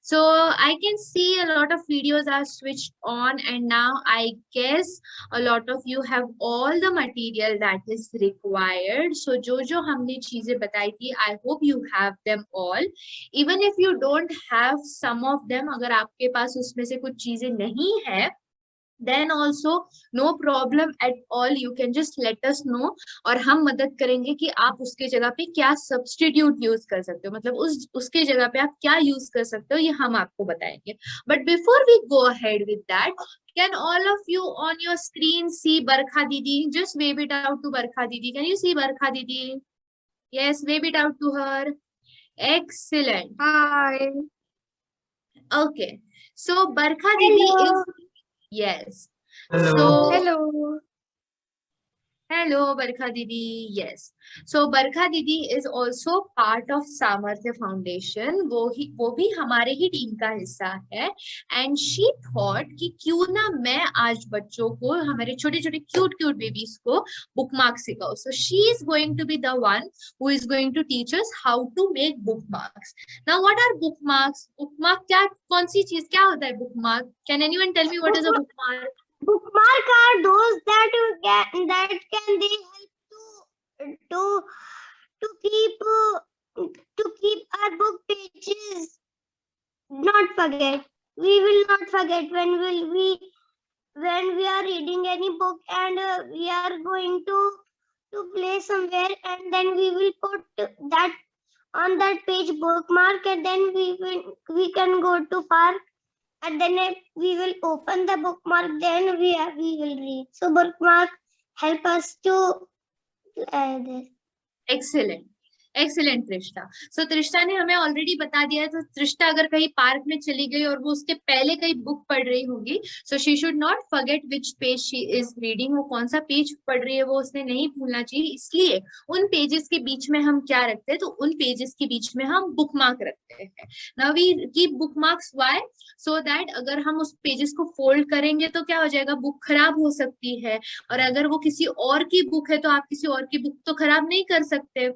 So I can see a lot of videos are switched on, and now I guess a lot of you have all the material that is required. So जो हमने चीजें बताई थी, I hope you have them all. Even if you don't have some of them, अगर आपके पास उसमें से कुछ चीजें नहीं है, then also no problem at all, you can just let us know, और हम मदद करेंगे कि आप उसके जगह पे क्या सब्स्टिट्यूट यूज कर सकते हो, मतलब उसके जगह पे आप क्या यूज कर सकते हो, ये हम आपको बताएंगे. But before we go ahead with that, can all of you on your screen see Barkha Didi? Just wave it out to Barkha Didi. Can you see Barkha Didi? Yes, wave it out to her. Excellent. Hi. Okay, so Barkha Didi is, yes. So Hello. hello, Barkha Didi. Yes. So Barkha Didi is also part of Samarthya Foundation. वो भी हमारे ही team का हिस्सा है. And she thought कि क्यों ना मैं आज बच्चों को, हमारे छोटे छोटे क्यूट क्यूट बेबीज को bookmark सिखाऊं. So she is going to be the one who is going to teach us how to make bookmarks. Now, what are bookmarks? Bookmark क्या, कौन सी चीज, क्या होता है bookmark? Can anyone tell me what is a bookmark? Bookmark are those that you get that can they help to keep our book pages. Not forget. We will not forget when we are reading any book and we are going to play somewhere, and then we will put that on that page bookmark, and then we can go to park, and then we will open the bookmark, then we will read. So bookmark help us to this. Excellent, excellent Trishta. So Trishta ने हमें already बता दिया है. तो त्रिष्टा अगर कहीं park में चली गई और वो उसके पहले कहीं बुक पढ़ रही होगी, so she should not forget which page she is reading. वो कौन सा पेज पढ़ रही है वो उसने नहीं भूलना चाहिए. इसलिए उन पेजेस के बीच में हम क्या रखते हैं, तो उन पेजेस के बीच में हम बुक मार्क रखते हैं. Now we keep bookmarks. Why? So that अगर हम उस पेजेस को फोल्ड करेंगे तो क्या हो जाएगा, बुक खराब हो सकती है. और अगर वो किसी और की बुक है तो आप किसी और की बुक तो खराब नहीं कर सकते.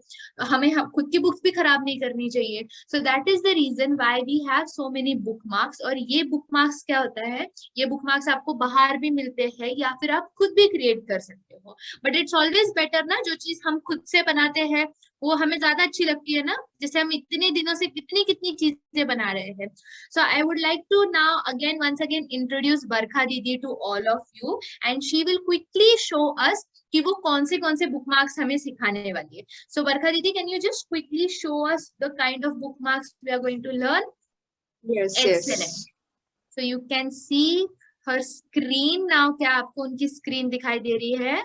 हमें खुद की बुक्स भी खराब नहीं करनी चाहिए. So that is the reason why we have so many bookmarks. और ये बुक मार्क्स क्या होता है, ये बुक मार्क्स आपको बाहर भी मिलते हैं या फिर आप खुद भी क्रिएट कर सकते हो. बट इट्स ऑलवेज बेटर ना, जो चीज हम खुद से बनाते हैं वो हमें ज्यादा अच्छी लगती है ना. जैसे हम इतने दिनों से कितनी कितनी चीजें बना रहे हैं. So I would like to now again once again introduce Barkha didi to all of you, and she will quickly show us कि वो कौन से बुकमार्क्स हमें सिखाने वाली है. So Barkha Didi, can you just quickly show us the kind of bookmarks we are going to learn? Yes. Excellent. So you can see her screen now. क्या आपको उनकी screen दिखाई दे रही है?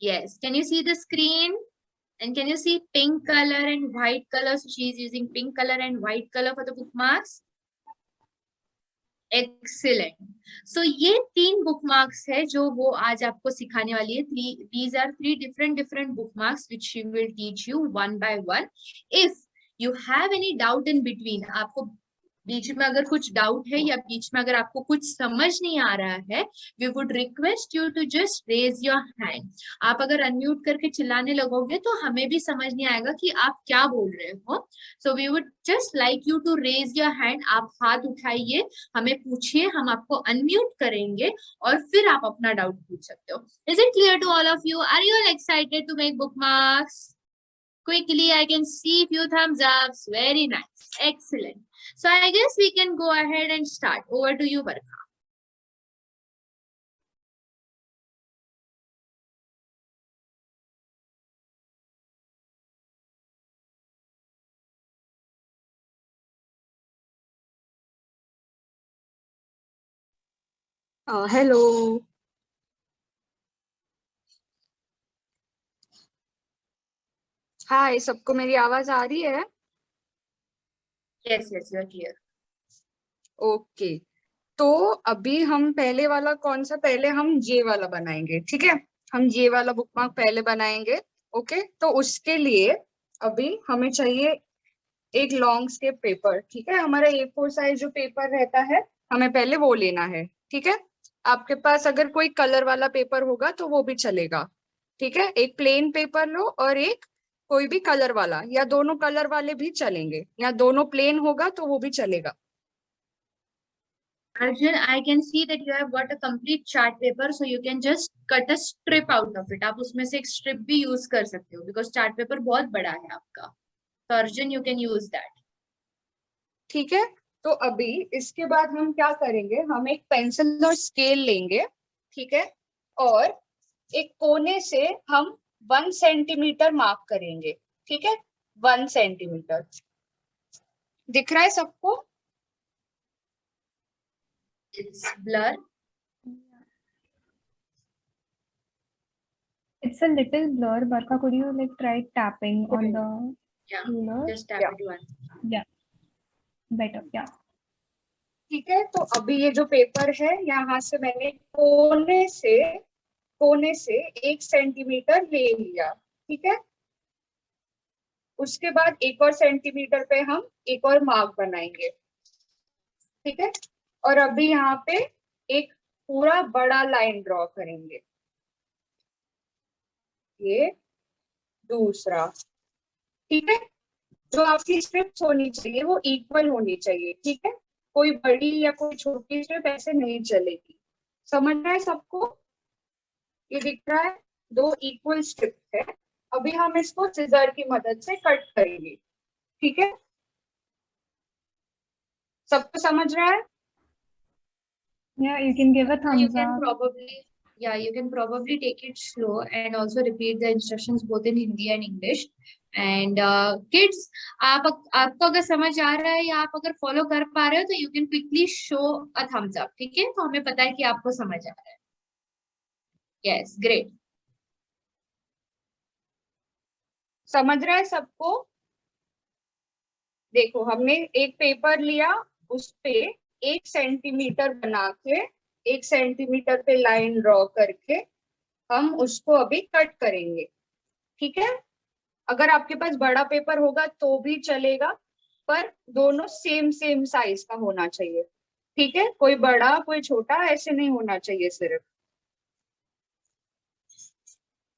Yes. Can you see the screen? And can you see pink color and white color? So she is using pink color and white color for the bookmarks. Excellent. So ये 3 book marks है जो वो आज आपको सिखाने वाली है. these are 3 different book marks which she will teach you one by one. If you have any doubt in between, आपको बीच में अगर कुछ डाउट है या बीच में अगर आपको कुछ समझ नहीं आ रहा है, we would request you to just raise your hand. आप अगर अनम्यूट करके चिल्लाने लगोगे तो हमें भी समझ नहीं आएगा कि आप क्या बोल रहे हो. So we would just like you to raise your hand. आप हाथ उठाइए, हमें पूछिए, हम आपको अनम्यूट करेंगे और फिर आप अपना डाउट पूछ सकते हो. Is it clear to all of you? Are you all excited to make bookmarks? Quickly, I can see few thumbs ups. Very nice. Excellent. So I guess we can go ahead and start. Over to you, Barkha. Hello. हाय, सबको मेरी आवाज आ रही है? Yes, you are clear. Okay. तो अभी हम पहले वाला कौन सा, पहले हम ये वाला बनाएंगे. ठीक है, हम ये वाला बुकमार्क पहले बनाएंगे. ओके, तो उसके लिए अभी हमें चाहिए एक लॉन्ग स्केप पेपर. ठीक है, हमारा A4 साइज जो पेपर रहता है हमें पहले वो लेना है. ठीक है, आपके पास अगर कोई कलर वाला पेपर होगा तो वो भी चलेगा. ठीक है, एक प्लेन पेपर लो और एक कोई भी कलर वाला, या दोनों कलर वाले भी चलेंगे, या दोनों प्लेन होगा तो वो भी चलेगा। Arjun, I can see that you have got a complete chart paper, so you can just cut a strip out of it. आप उसमें से एक strip भी use कर सकते हो, because chart paper बहुत बड़ा है आपका. So Arjun, you can use that. ठीक है, तो अभी इसके बाद हम क्या करेंगे, हम एक पेंसिल और स्केल लेंगे, ठीक है, और एक कोने से हम 1 सेंटीमीटर मार्क करेंगे, ठीक है, 1 सेंटीमीटर। दिख रहा है सबको? It's blur. It's a little blur. Barka, could you like try tapping on the Yeah, ruler? just tap it once. Yeah, better. Yeah. ठीक है, तो अभी ये जो पेपर है यहाँ से मैंने कोने से 1 सेंटीमीटर ले लिया, ठीक है। उसके बाद 1 और सेंटीमीटर पे हम एक और मार्क बनाएंगे, ठीक है, और अभी यहाँ पे एक पूरा बड़ा लाइन ड्रॉ करेंगे, ये दूसरा, ठीक है। जो आपकी स्ट्रिप्स होनी चाहिए वो इक्वल होनी चाहिए, ठीक है, कोई बड़ी या कोई छोटी स्ट्रिप ऐसे नहीं चलेगी। समझ रहा है सबको? ये दिख रहा है, 2 इक्वल स्ट्रिप है। अभी हम इसको सिजर की मदद से कट करेंगे, ठीक है, सबको समझ रहा है? Yeah, you can give a You thumbs can up. probably, yeah, you can probably take it slow and also repeat the instructions both in Hindi and English. And kids, आपको अगर समझ आ रहा है या आप अगर फॉलो कर पा रहे हो तो you can quickly show a thumbs up, ठीक है, तो हमें पता है कि आपको समझ आ रहा है। Yes, great. समझ रहा है सबको? देखो, हमने एक पेपर लिया, उस पे 1 सेंटीमीटर बना के 1 सेंटीमीटर पे लाइन ड्रॉ करके हम उसको अभी कट करेंगे, ठीक है। अगर आपके पास बड़ा पेपर होगा तो भी चलेगा, पर दोनों सेम साइज का होना चाहिए, ठीक है, कोई बड़ा कोई छोटा ऐसे नहीं होना चाहिए सिर्फ।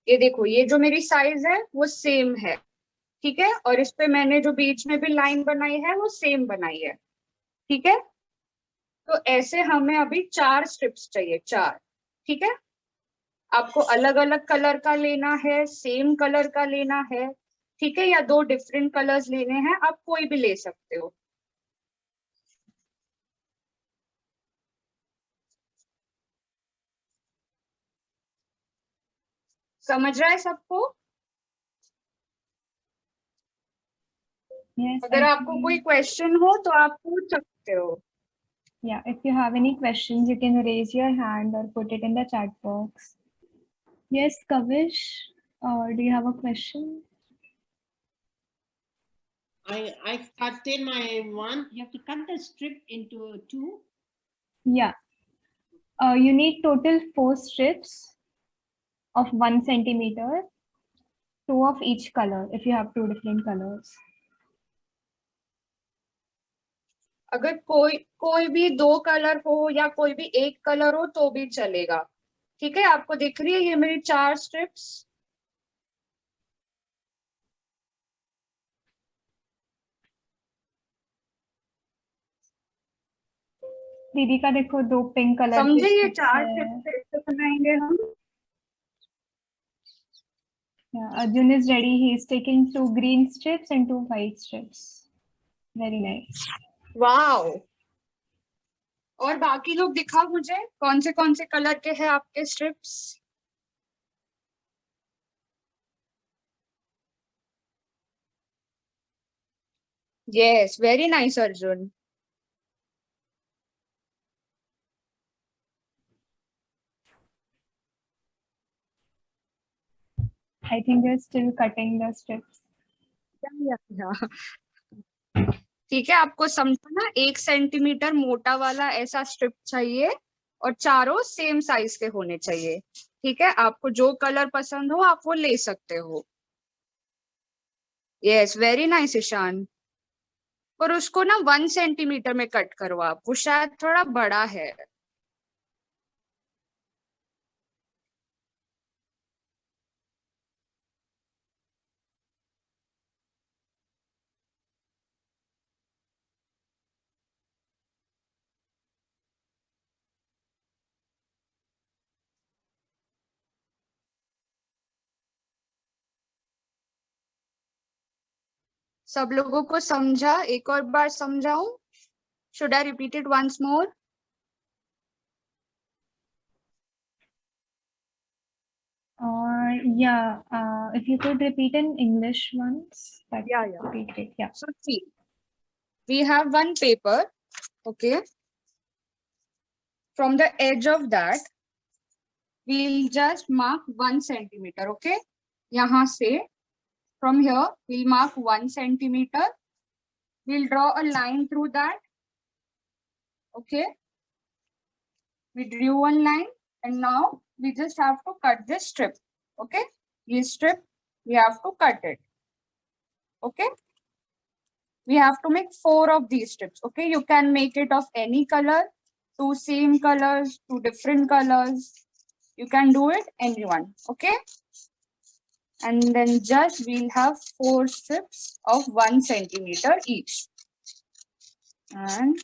ये देखो, ये जो मेरी साइज है वो सेम है, ठीक है, और इस पे मैंने जो बीच में भी लाइन बनाई है वो सेम बनाई है, ठीक है। तो ऐसे हमें अभी 4 स्ट्रिप्स चाहिए, 4, ठीक है। आपको अलग अलग कलर का लेना है, सेम कलर का लेना है, ठीक है, या 2 डिफरेंट कलर्स लेने हैं, आप कोई भी ले सकते हो। समझ रहा है सबको? Yes. अगर आपको कोई क्वेश्चन हो तो आप पूछ सकते हो। Yeah, if you have any questions, you can raise your hand or put it in the chat box. Yes, Kavish, do you have a question? I cut in my one. You have to cut the strip into 2. Yeah. You need total 4 strips of 1 centimeter, 2 of each color if you have 2 different colors. अगर कोई भी 2 colour हो या कोई भी 1 colour हो तो भी चलेगा, ठीक है। आपको दिख रही है ये मेरी 4 स्ट्रिप्स? दीदी का देखो 2 पिंक कलर समझे? ये 4 स्ट्रिप्स कैसे बनाएंगे हम? Yeah, Arjun is ready. He is taking 2 green strips and 2 white strips. Very nice. Wow! और बाकी लोग दिखाओ मुझे, कौन से कलर के हैं आपके strips? Yes, very nice Arjun. I think they're still cutting the strips. ठीक है, आपको समझो ना, 1 सेंटीमीटर मोटा वाला ऐसा स्ट्रिप चाहिए और चारों सेम साइज के होने चाहिए, ठीक है। आपको जो कलर पसंद हो आप वो ले सकते हो। Yes, very nice Ishaan. पर उसको ना 1 सेंटीमीटर में कट करो आप, वो शायद थोड़ा बड़ा है। सब लोगों को समझा? एक और बार समझाऊं? Should I repeat it once more? Yeah, if you could repeat in English once, that Yeah, would be great. Yeah. So see, we have one paper, okay? From the edge of that, we'll just mark 1 centimeter, okay? यहाँ से, from here, we'll mark 1 centimeter. We'll draw a line through that, okay? We drew one line, and now we just have to cut this strip, okay? This strip, we have to cut it, okay? We have to make 4 of these strips, okay? You can make it of any color, 2 same colors, 2 different colors. You can do it anyone, okay? And then just we'll have 4 strips of 1 centimeter each. And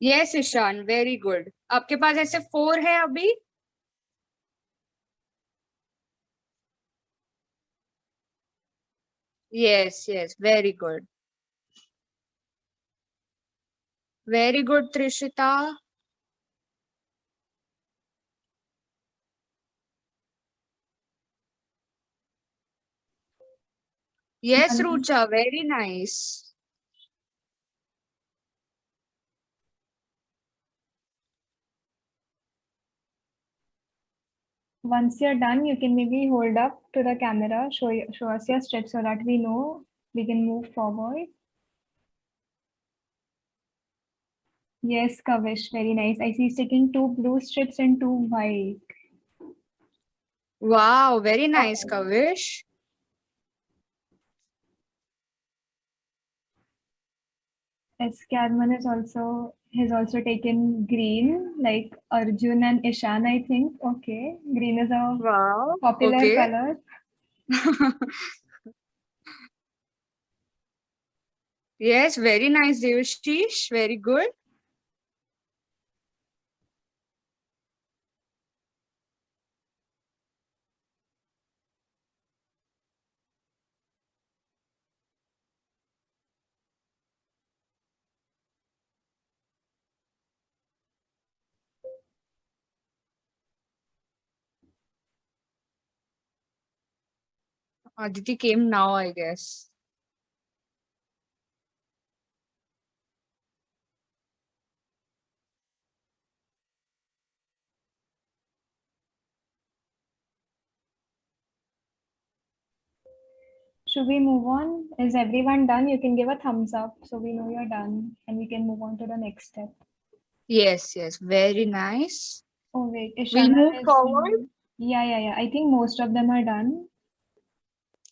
yes, Ishan, very good. आपके पास ऐसे 4 है अभी? Yes, very good. Very good, Trishita. Yes, Rucha, very nice. Once you're done, you can maybe hold up to the camera, show us your strips so that we know we can move forward. Yes, Kavish, very nice. I see sticking 2 blue strips and 2 white. Wow, very nice, Kavish. Eskarman has also taken green, like Arjun and Ishan, I think. Okay, green is a Wow, popular okay. color. Yes, very nice, Devashish. Very good. Aditi came now, I guess. Should we move on? Is everyone done? You can give a thumbs up so we know you're done and we can move on to the next step. Yes, very nice. Oh wait, We'll Ishana move is forward. Yeah. I think most of them are done.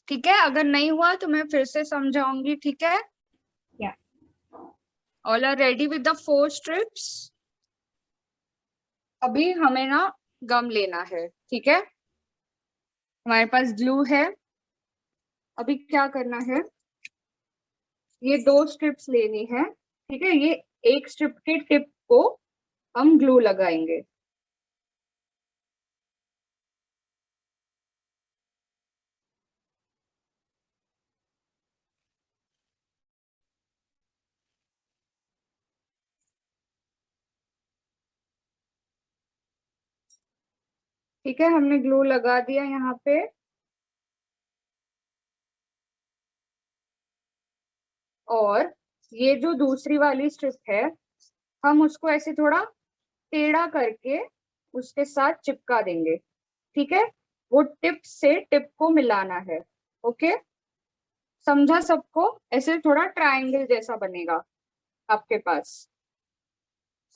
ठीक है, अगर नहीं हुआ तो मैं फिर से समझाऊंगी, ठीक है? Yeah. All are ready with the 4 strips? अभी हमें ना गम लेना है, ठीक है? हमारे पास ग्लू है. अभी क्या करना है? ये 2 स्ट्रिप्स लेनी है, ठीक है? ये एक स्ट्रिप के टिप को हम ग्लू लगाएंगे. ठीक है, हमने ग्लू लगा दिया यहाँ पे. और ये जो दूसरी वाली स्ट्रिप है, हम उसको ऐसे थोड़ा टेढ़ा करके उसके साथ चिपका देंगे, ठीक है? वो टिप से टिप को मिलाना है, ओके? समझा सबको? ऐसे थोड़ा ट्रायंगल जैसा बनेगा आपके पास.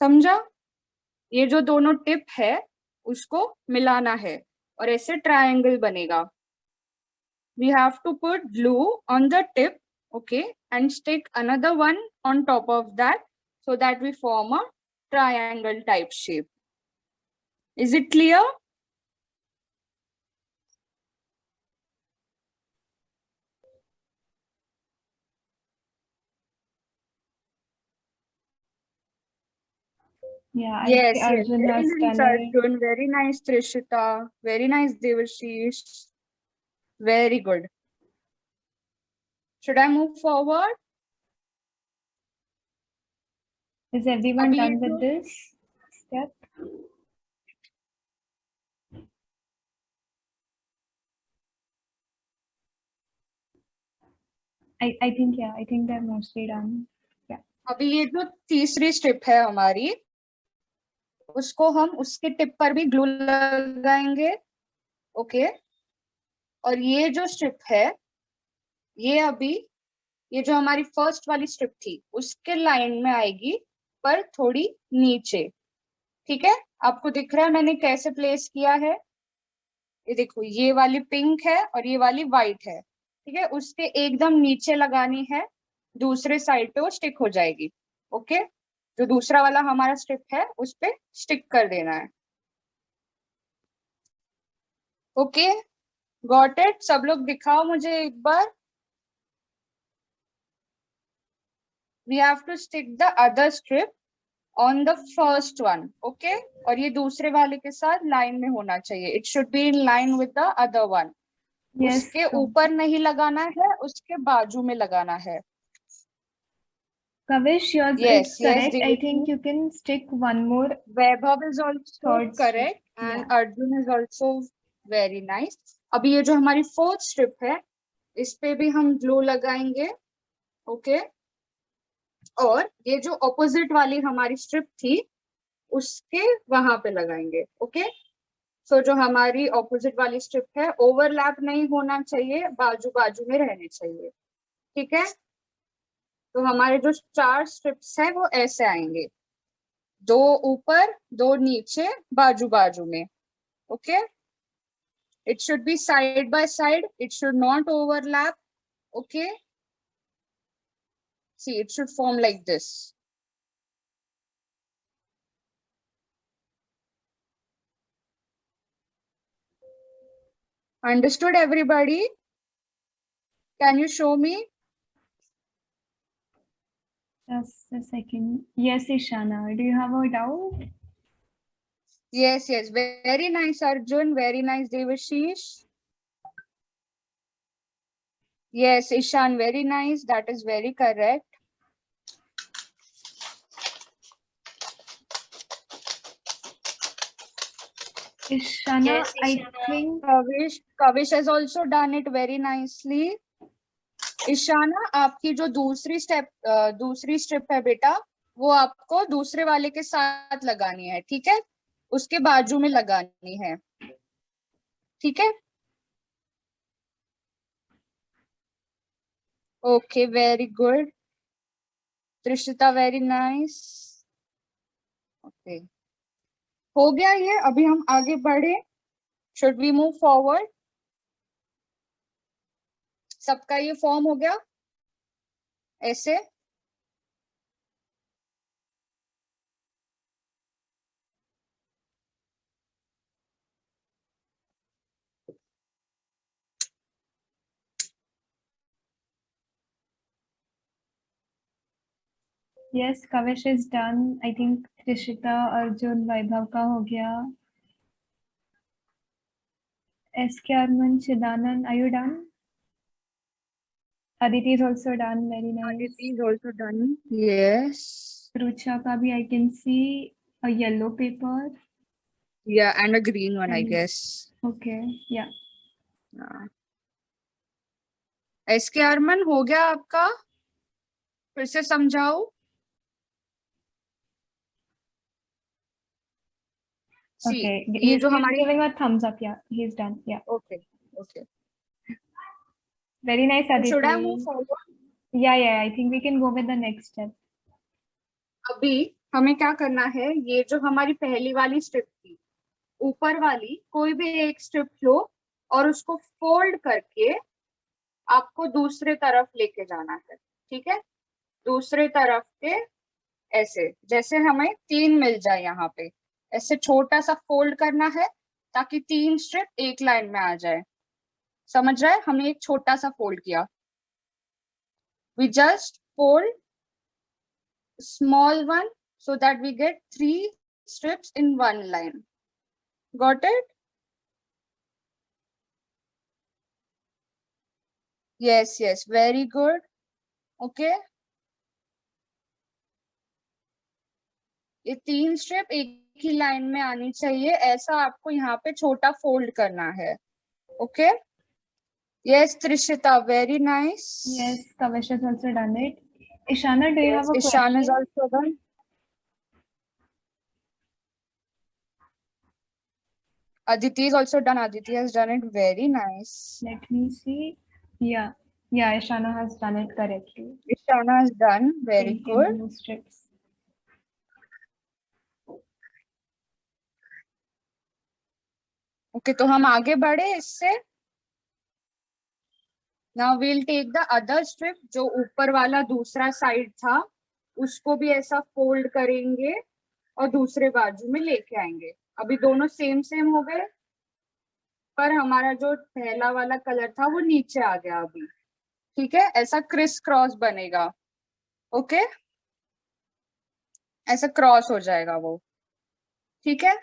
समझा? ये जो दोनों टिप है उसको मिलाना है और ऐसे ट्रायंगल बनेगा. We have to put glue on the tip, okay, and stick another one on top of that so that we form a triangle type shape. Is it clear? Yeah, I Yes, think yes. Arjun Very has nice, done it. Arjun. Very nice, Trishita. Very nice, Devashish. Very good. Should I move forward? Is everyone अभी ये done with जो this step? I think, yeah, I think they're mostly done. Yeah. अभी ये जो तीसरी strip है हमारी, उसको हम उसके टिप पर भी ग्लू लगाएंगे. ओके. और ये जो स्ट्रिप है, ये अभी ये जो हमारी फर्स्ट वाली स्ट्रिप थी उसके लाइन में आएगी, पर थोड़ी नीचे. ठीक है, आपको दिख रहा है मैंने कैसे प्लेस किया है? ये देखो, ये वाली पिंक है और ये वाली व्हाइट है. ठीक है, उसके एकदम नीचे लगानी है, दूसरे साइड पे वो स्टिक हो जाएगी. ओके, जो दूसरा वाला हमारा स्ट्रिप है उस पे स्टिक कर देना है. Okay, got it? सब लोग दिखाओ मुझे एक बार. We have to stick the other strip on the first one. Okay, और ये दूसरे वाले के साथ लाइन में होना चाहिए. It should be in line with the other one. Yes. उसके ऊपर नहीं लगाना है, उसके बाजू में लगाना है. Kavish, yours Yes, is yes, correct. I Devaki. think you can stick one more. Vaibhav is also Third strip, correct and yeah. Arjun is also very nice. अभी ये जो हमारी फोर्थ स्ट्रिप है, इस पे भी हम ग्लू लगाएंगे. ओके, और ये जो ऑपोजिट वाली हमारी स्ट्रिप थी उसके वहां पे लगाएंगे. ओके, सो जो हमारी ऑपोजिट वाली स्ट्रिप है, ओवरलैप नहीं होना चाहिए, बाजू बाजू में रहने चाहिए. ठीक है, तो हमारे जो 4 स्ट्रिप्स है वो ऐसे आएंगे, 2 ऊपर 2 नीचे, बाजू बाजू में. Okay, it should be side by side, it should not overlap. Okay, see it should form like this. Understood, everybody? Can you show me? Just a second. Yes, Ishana, do you have a doubt? Yes, yes. Very nice, Arjun. Very nice, Devashish. Yes, Ishan, very nice. That is very correct. Ishana, Yes, I Ishana. think. Kavish has also done it very nicely. Ishana, आपकी जो दूसरी strip है बेटा, वो आपको दूसरे वाले के साथ लगानी है. ठीक है, उसके बाजू में लगानी है. ठीक है, okay, very good. Trishita, very nice. Okay, हो गया ये. अभी हम आगे बढ़े. Should we move forward? सबका ये फॉर्म हो गया ऐसे? Yes, Kavish is done. I think Trishita, Arjun, Vaibhav का हो गया. SK Arman, Chidanand, are you done? Aditi is also done. Very nice. Aditi is also done. Yes. Rucha का भी I can see a yellow paper. Yeah, and a green one, I guess. Okay, yeah. SK Arman, हो गया आपका? फिर से समझाओ. See, Okay, ये he's जो हमारी giving a thumbs up. Yeah, he's done. Yeah. okay, okay. Very nice, Aditi. Should I move forward? Yeah. I think we can go with the next step. अभी हमें क्या करना है, ये जो हमारी पहली वाली स्ट्रिप थी, ऊपर वाली कोई भी एक स्ट्रिप लो और उसको फोल्ड करके आपको दूसरे तरफ लेके जाना है. ठीक है, दूसरे तरफ के ऐसे, जैसे हमें 3 मिल जाए यहाँ पे, ऐसे छोटा सा फोल्ड करना है ताकि 3 स्ट्रिप एक लाइन में आ जाए. समझ रहा है? हमने एक छोटा सा फोल्ड किया. We just fold small one so that we get 3 strips in one line. Got it? Yes, yes, very good. Okay. ये 3 स्ट्रिप एक ही लाइन में आनी चाहिए, ऐसा आपको यहाँ पे छोटा फोल्ड करना है. Okay. Yes, Trishita, very nice. Yes, Kavish has also done it. Ishana, do you Yes, have a Ishan question? is also done. Aditi is also done. Aditi has done it very nice. Let me see. Yeah, Ishana has done it correctly. Ishana has done very Pink good. and blue strips. Okay, तो हम आगे बढ़े इससे. Now we'll take the other strip, जो ऊपर वाला दूसरा side था, उसको भी ऐसा फोल्ड करेंगे और दूसरे बाजू में लेके आएंगे. अभी दोनों सेम सेम हो गए, पर हमारा जो पहला वाला कलर था वो नीचे आ गया अभी. ठीक है, ऐसा क्रिस क्रॉस बनेगा. ओके, ऐसा क्रॉस हो जाएगा वो. ठीक है,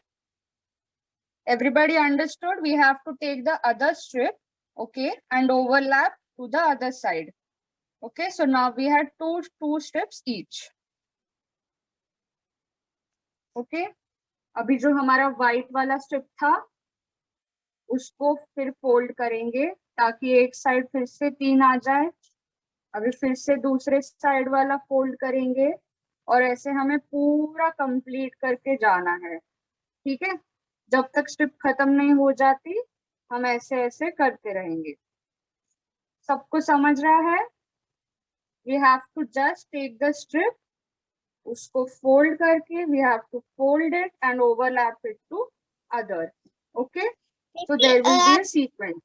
everybody understood? We have to take the other strip, okay, and overlap to the other side. Okay, so now we had two strips each. Okay, अभी जो हमारा white वाला strip था उसको फिर फोल्ड करेंगे ताकि एक साइड फिर से 3 आ जाए. अभी फिर से दूसरे साइड वाला फोल्ड करेंगे और ऐसे हमें पूरा कंप्लीट करके जाना है. ठीक है, जब तक स्ट्रिप खत्म नहीं हो जाती हम ऐसे ऐसे करते रहेंगे. सबको समझ रहा है? We have to just take the strip, उसको फोल्ड करके we have to fold it and overlap it to other. Okay, so there will be a sequence.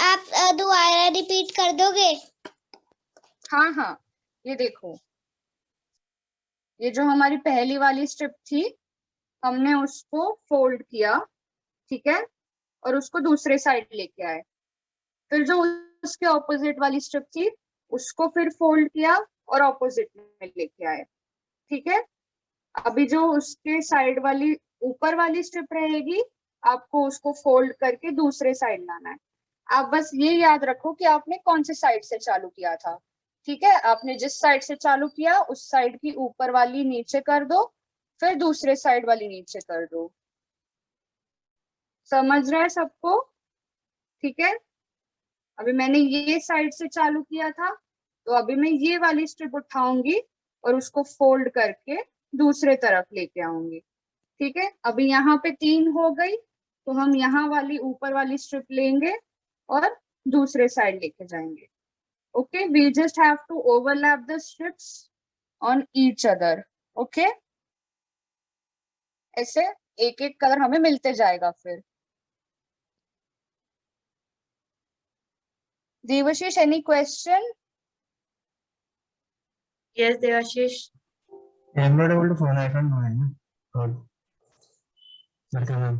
आप दोबारा रिपीट कर दोगे? हाँ हाँ, ये देखो, ये जो हमारी पहली वाली स्ट्रिप थी हमने उसको फोल्ड किया. ठीक है, और उसको दूसरे साइड लेके आए. फिर जो उसके ऑपोजिट वाली स्ट्रिप थी उसको फिर फोल्ड किया और ऑपोजिट में लेके आए. ठीक है, अभी जो उसके साइड वाली ऊपर वाली स्ट्रिप रहेगी आपको उसको फोल्ड करके दूसरे साइड लाना है. आप बस ये याद रखो कि आपने कौन से साइड से चालू किया था. ठीक है, आपने जिस साइड से चालू किया उस साइड की ऊपर वाली नीचे कर दो, फिर दूसरे साइड वाली नीचे कर दो. समझ रहा है सबको? ठीक है, अभी मैंने ये साइड से चालू किया था तो अभी मैं ये वाली स्ट्रिप उठाऊंगी और उसको फोल्ड करके दूसरे तरफ लेके आऊंगी. ठीक है, अभी यहाँ पे 3 हो गई तो हम यहाँ वाली ऊपर वाली स्ट्रिप लेंगे और दूसरे साइड लेके जाएंगे. Okay, we just have to overlap the strips on each other. Okay, ऐसे एक एक कलर हमें मिलते जाएगा. फिर Devashish, any question? Yes, Devashish. I'm not able to follow. I can't do it. God. Welcome, ma'am.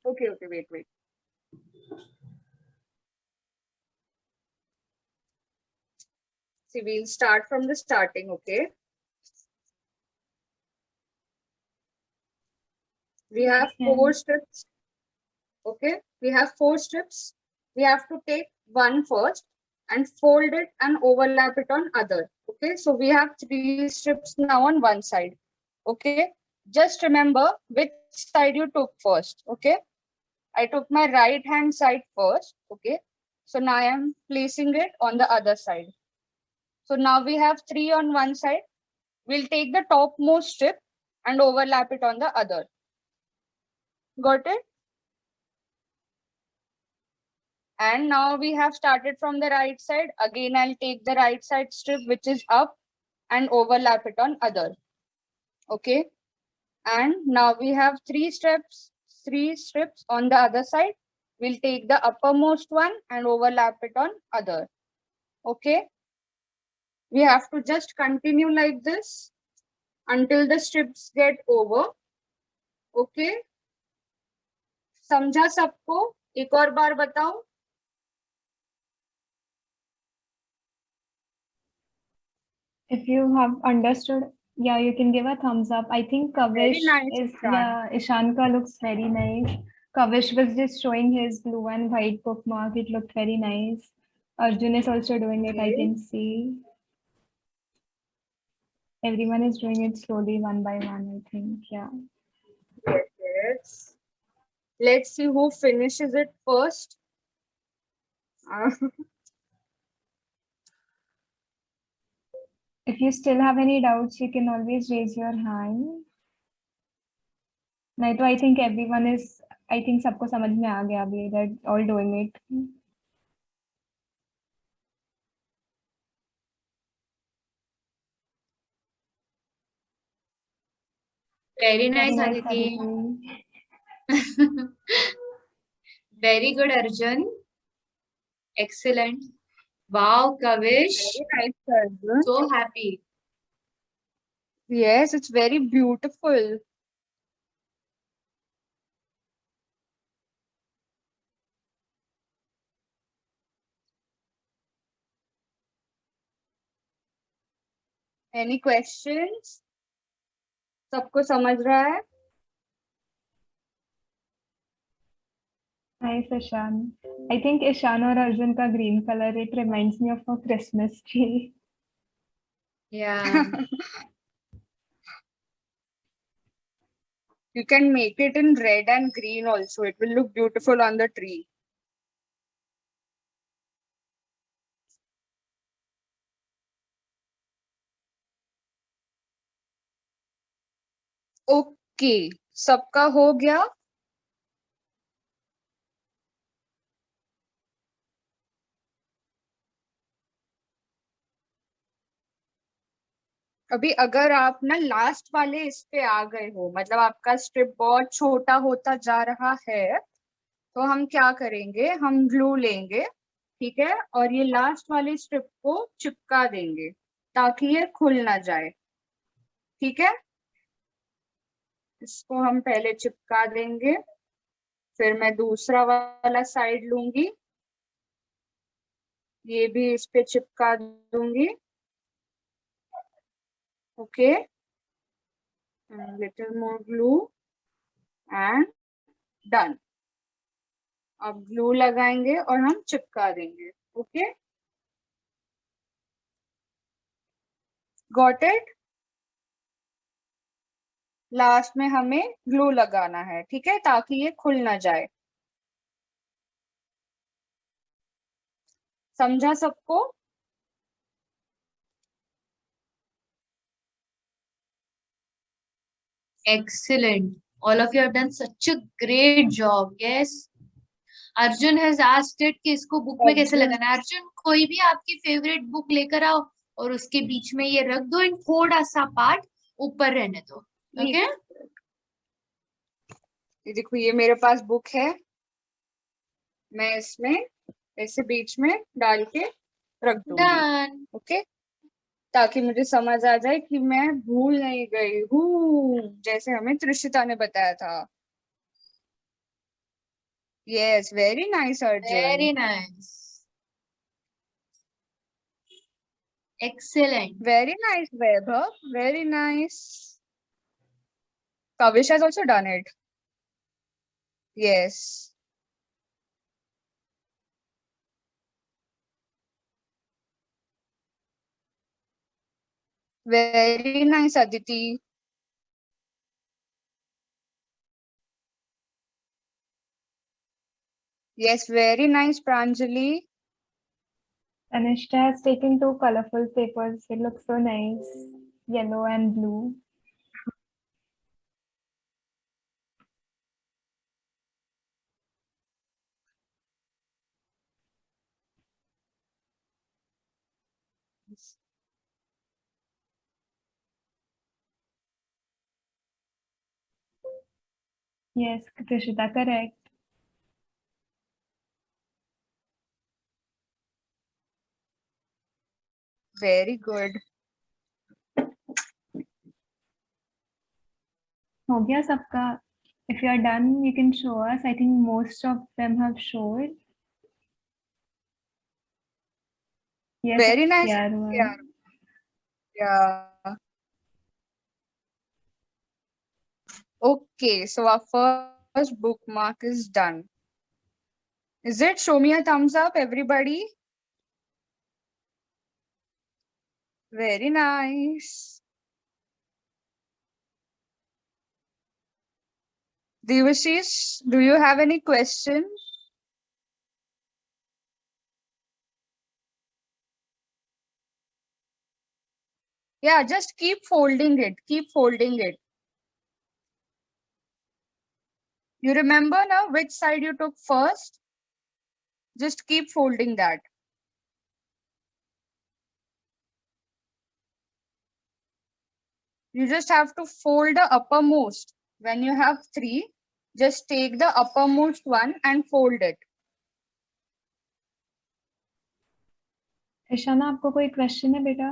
Okay, wait. See, we'll start from the starting, okay? We have 4 strips. Okay, we have 4 strips. We have to take one first and fold it and overlap it on other. Okay, so we have 3 strips now on one side. Okay, just remember which side you took first. Okay, I took my right hand side first. Okay, so now I am placing it on the other side. So now we have 3 on one side. We'll take the topmost strip and overlap it on the other. Got it? And now we have started from the right side. Again, I'll take the right side strip which is up and overlap it on other. Okay. And now we have 3 strips on the other side. We'll take the uppermost one and overlap it on other. Okay. We have to just continue like this until the strips get over. Okay. समझा सबको? एक और बार बताओ. If you have understood, yeah, you can give a thumbs up. I think Kavish nice, is, Ishan. yeah, Ishanka looks very nice. Kavish was just showing his blue and white bookmark. It looked very nice. Arjun is also doing it, I Okay. can see. Everyone is doing it slowly, one by one, I think, yeah. Yes. Let's see who finishes it first. If you still have any doubts, you can always raise your hand. नहीं तो I think everyone is, I think सबको समझ में आ गया अभी, they're all doing it. Very nice, Very nice, Aditi. Aditi. Very good, Arjun. Excellent. Wow, Kavish. Very nice, Arjun. So happy. Yes, it's very beautiful. Any questions? सबको समझ रहा है? Nice, Ishan. I think Ishan or Arjun ka green color, it reminds me of a Christmas tree. Yeah. You can make it in red and green also. It will look beautiful on the tree. Okay, सबका हो गया? अभी अगर आप ना last वाले इस पे आ गए हो, मतलब आपका स्ट्रिप बहुत छोटा होता जा रहा है, तो हम क्या करेंगे, हम ग्लू लेंगे, ठीक है, और ये लास्ट वाली स्ट्रिप को चिपका देंगे ताकि ये खुल ना जाए, ठीक है। इसको हम पहले चिपका देंगे, फिर मैं दूसरा वाला साइड लूंगी, ये भी इस पे चिपका दूंगी, okay, little more glue and done. अब ग्लू लगाएंगे और हम चिपका देंगे, ओके, गॉट इट। लास्ट में हमें ग्लू लगाना है, ठीक है, ताकि ये खुल ना जाए। समझा सबको? Excellent. All of you have done such a great job. Yes. Arjun has asked it कि इसको बुक में कैसे अर्जुन। लगाना है। अर्जुन, कोई भी आपकी फेवरेट बुक लेकर आओ और उसके बीच में ये रख दो एंड थोड़ा सा पार्ट ऊपर रहने दो, ओके? ये देखो, ये मेरे पास बुक है, मैं इसमें ऐसे बीच में डाल के रख दूंगी, डन। ओके, ताकि मुझे समझ आ जाए कि मैं भूल नहीं गई हूँ, जैसे हमें त्रिशिता ने बताया था। Yes, very nice Arjun. Very nice, excellent. Very nice, Vaibhav. Very nice. Kavish has also done it. Yes. Very nice, Aditi. Yes, very nice, Pranjali. Anishta has taken 2 colorful papers. It looks so nice, yellow and blue. Yes, Trishita, correct. Very good. हो गया सबका? If you are done, you can show us. I think most of them have showed. Yes, Very nice. यार हुआ है। Yeah. Yeah. Okay, so our first bookmark is done. Is it? Show me a thumbs up, everybody. Very nice. Devashish, do you have any questions? Yeah, just keep folding it. Keep folding it. You remember now which side you took first? Just keep folding that. You just have to fold the uppermost. When you have 3, just take the uppermost one and fold it. Ishana, आपको कोई question है बेटा?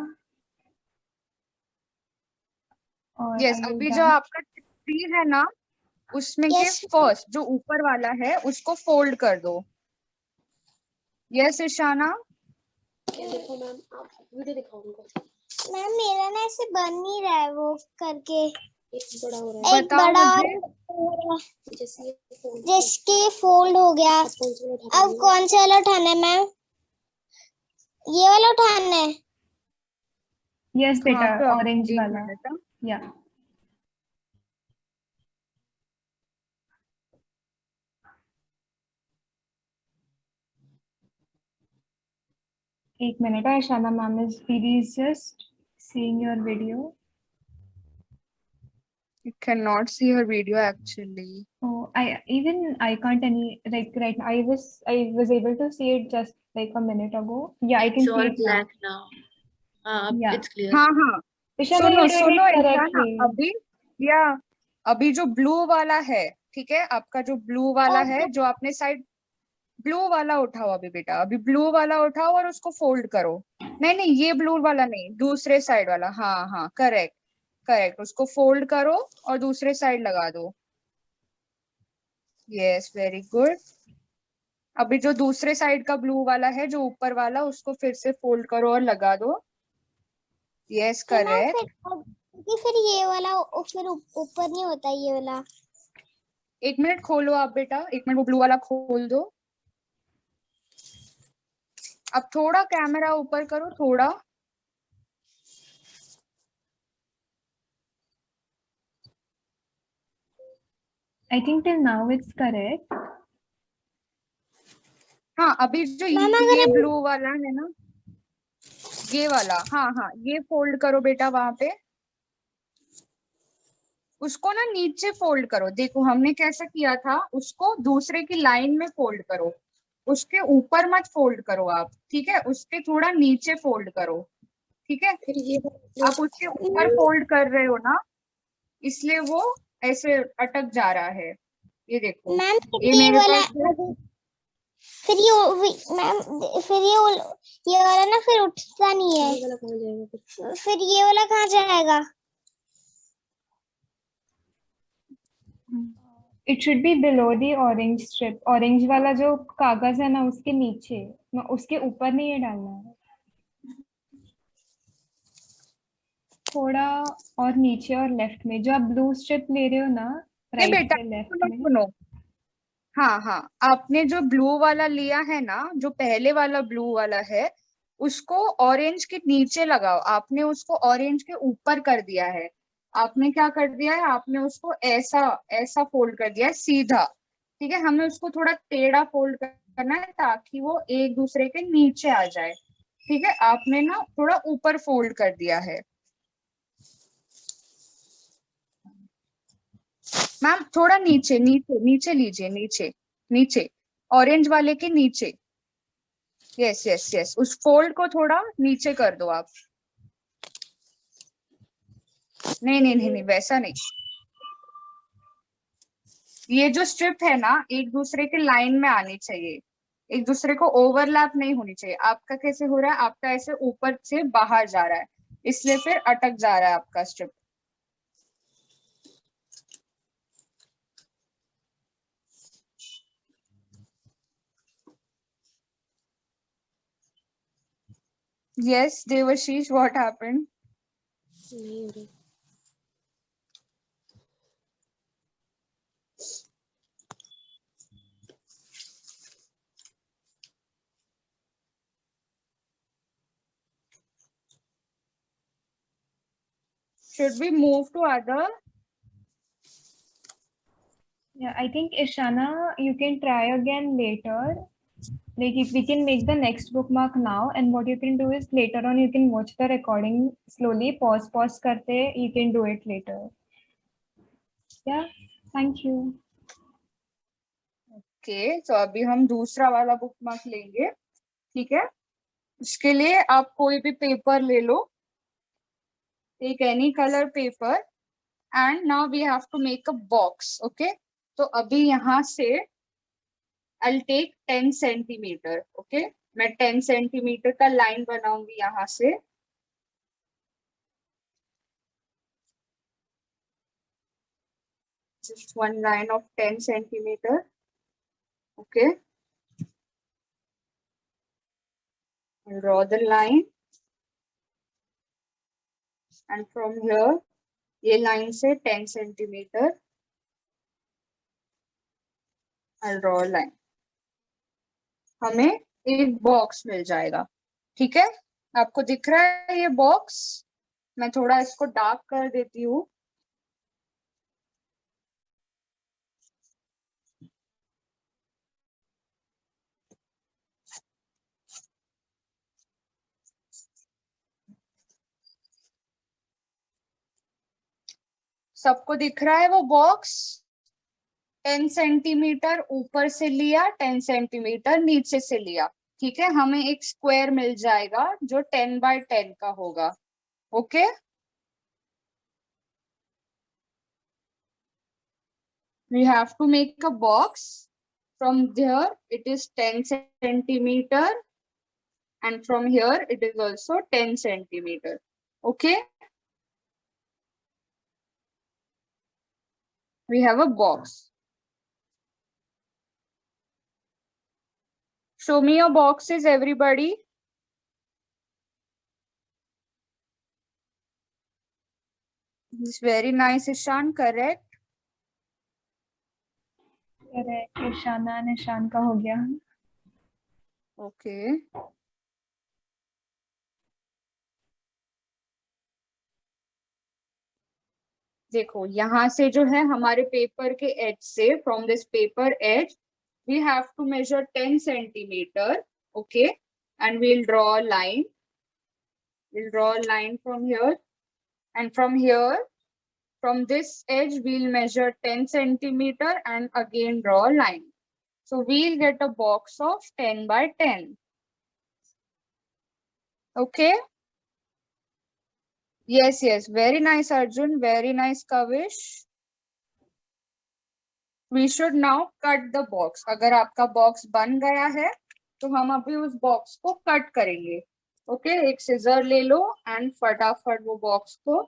और Yes, are you अभी जो done? आपका 3 है ना, उसमें के Yes. फर्स्ट जो ऊपर वाला है उसको फोल्ड कर दो. यस ईशाना. देखो मैम, आप वीडियो दिखाओ उनको. मैम मेरा ना ऐसे बन नहीं रहा है वो करके. एक बड़ा हो रहा है. एक बताओ बड़ा मुझे. और जैसे ये फोल्ड. जिसके फोल्ड हो गया. अब कौन सा वाला उठाना है मैम? ये वाला उठाना है. Yes बेटा, हाँ, तो ऑरेंज एक वाला. मिनट, हाँ. Yeah. एक minute, Ishana ma'am is Didi is just seeing your video. You cannot see her video actually. Oh, I can't any like right now. I was able to see it just like a minute ago. Yeah, I can It's see all it now. black now. Yeah. It's clear. हाँ हाँ. ईशाना, सुनो you did सुनो it Ishana, correctly. अभी जो blue वाला है, ठीक है, आपका जो ब्लू वाला है, जो आपने साइड ब्लू वाला उठाओ अभी बेटा. अभी ब्लू वाला उठाओ और उसको फोल्ड करो. नहीं नहीं, ये ब्लू वाला नहीं, दूसरे साइड वाला. हाँ हाँ, करेक्ट करेक्ट. उसको फोल्ड करो और दूसरे साइड लगा दो. Yes, very good. अभी जो दूसरे साइड का ब्लू वाला है, जो ऊपर वाला, उसको फिर से फोल्ड करो और लगा दो. Yes, correct. फिर ये वाला फिर ऊपर नहीं होता ये वाला. एक मिनट खोलो आप बेटा, एक मिनट वो ब्लू वाला खोल दो. अब थोड़ा कैमरा ऊपर करो, थोड़ा. I think till now it's correct. हाँ, अभी जो ये ब्लू वाला है ना, ये वाला, हाँ हाँ, ये फोल्ड करो बेटा वहां पे. उसको ना नीचे फोल्ड करो. देखो हमने कैसा किया था, उसको दूसरे की लाइन में फोल्ड करो. उसके ऊपर मत फोल्ड करो आप, ठीक है. उसके थोड़ा नीचे फोल्ड करो, ठीक है. फिर ये आप उसके ऊपर फोल्ड कर रहे हो ना, इसलिए वो ऐसे अटक जा रहा है. ये देखो, मैम ये ये मेरे वाला पास है. फिर मैम फिर ये वाला ना फिर उठता नहीं है. वाला कहाँ जाएगा? फिर ये वाला कहाँ जाएगा? It should be below the orange strip. Orange वाला जो कागज है ना, उसके नीचे ना, उसके ऊपर नहीं है डालना है. थोड़ा और नीचे और लेफ्ट में, जो आप ब्लू स्ट्रिप ले रहे हो ना, नहीं राइट बेटा, से लेफ्ट सुनो में. सुनो. हाँ हाँ, आपने जो ब्लू वाला लिया है ना, जो पहले वाला ब्लू वाला है, उसको ऑरेंज के नीचे लगाओ. आपने उसको ऑरेंज के ऊपर कर दिया है. आपने क्या कर दिया है, आपने उसको ऐसा ऐसा फोल्ड कर दिया है सीधा, ठीक है. हमें उसको थोड़ा टेढ़ा फोल्ड करना है ताकि वो एक दूसरे के नीचे आ जाए, ठीक है. आपने ना थोड़ा ऊपर फोल्ड कर दिया है. मैम थोड़ा नीचे नीचे नीचे लीजिए, नीचे नीचे, ऑरेंज वाले के नीचे. यस यस यस, उस फोल्ड को थोड़ा नीचे कर दो आप. नहीं नहीं नहीं नहीं, वैसा नहीं. ये जो स्ट्रिप है ना, एक दूसरे के लाइन में आनी चाहिए, एक दूसरे को ओवरलैप नहीं होनी चाहिए. आपका कैसे हो रहा है, आपका ऐसे ऊपर से बाहर जा रहा है, इसलिए फिर अटक जा रहा है आपका strip. Yes, Devashish, what happened? नहीं हो रही। Should we move to other? Yeah, I think Ishana, you can try again later. Like if we can make the next bookmark now, and what you can do is later on you can watch the recording slowly, pause karte, you can do it later. Yeah, thank you. Okay, so अभी हम दूसरा वाला bookmark लेंगे, ठीक है? उसके लिए आप कोई भी पेपर ले लो, take any color paper, and now we have to make a box, okay? तो अभी यहाँ से I'll take 10 centimeter, okay? मैं 10 centimeter का line बनाऊंगी यहाँ से. Just one line of 10 centimeter, okay? I'll draw the line, and from here, ये line से 10 centimeter, I'll draw a line. हमें एक बॉक्स मिल जाएगा, ठीक है? आपको दिख रहा है ये बॉक्स? मैं थोड़ा इसको डार्क कर देती हूँ. सबको दिख रहा है वो बॉक्स? 10 सेंटीमीटर ऊपर से लिया, 10 सेंटीमीटर नीचे से लिया, ठीक है? हमें एक स्क्वायर मिल जाएगा जो 10 by 10 का होगा, okay? We have to make a box. From there it is 10 centimeter, and from here it is also 10 centimeter, okay? We have a box. Show me your boxes, everybody. It's very nice, Ishan, correct? Correct. Ishana and Ishan का हो गया. Okay. देखो यहाँ से जो है हमारे paper के एज से, from this paper edge, we have to measure 10 centimeter, okay? And we'll draw a line. We'll draw a line from here, and from here, from this edge, we'll measure 10 centimeter and again draw a line. So we'll get a box of 10 by 10. Okay? Yes, yes. Very nice, Arjun. Very nice, Kavish. We should now cut the box. अगर आपका box बन गया है, तो हम अभी उस box को cut करेंगे. Okay? एक scissor ले लो and फटाफट वो box को